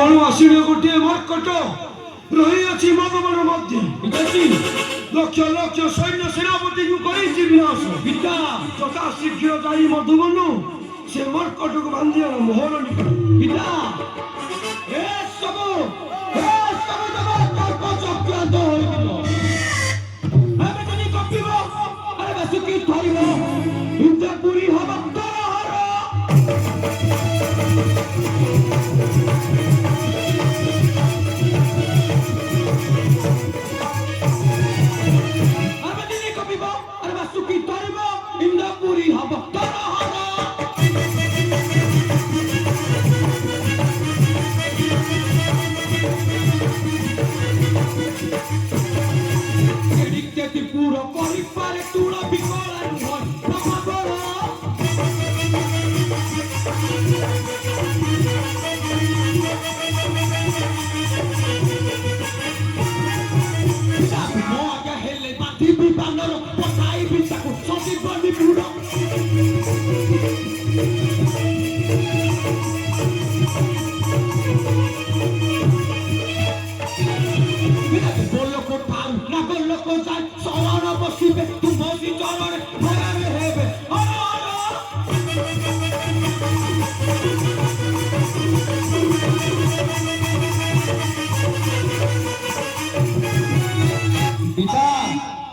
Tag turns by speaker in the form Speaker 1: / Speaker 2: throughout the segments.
Speaker 1: ବଣବାସୀର ଗୋଟିଏ ମର୍କଟ ରହିଅଛି ମଧୁବନ ମଧ୍ୟ। ଲକ୍ଷ ଲକ୍ଷ ସୈନ୍ୟ ସେନାପତିଙ୍କୁ କରିଛି ବିନାଶ। ପିତା ଯଥା ଶୀଘ୍ର ଯାଇ ମଧୁବନ ସେ ମର୍କଟକୁ ବାନ୍ଧିବାର ମୋହର ନିକଟ। ପିତା ଏସବୁ ଚକ୍ରାନ୍ତ ହୋଇଯିବ। ଏବେ ଯଦି କପିବ ଆରେ ସୁଖୀ ଧରିବ ଇନ୍ଦ୍ରପୁରୀ ହବ ତୋର।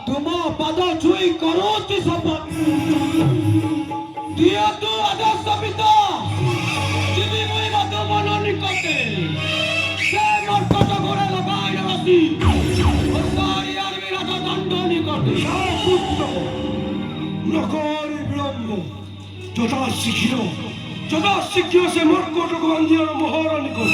Speaker 1: तुम पद छुई करोति शपथ दियतु आदर्श पिता जिबि मुई मधुबन निकटे से मर्कट घोड़े लगाई रसी सारी आर्मी राजा दंड निकटे नगरी विलम्ब যথা শীঘ্র সে মর্কটକୁ ବାନ୍ଧିବାର ମୋହର ନିକଟ।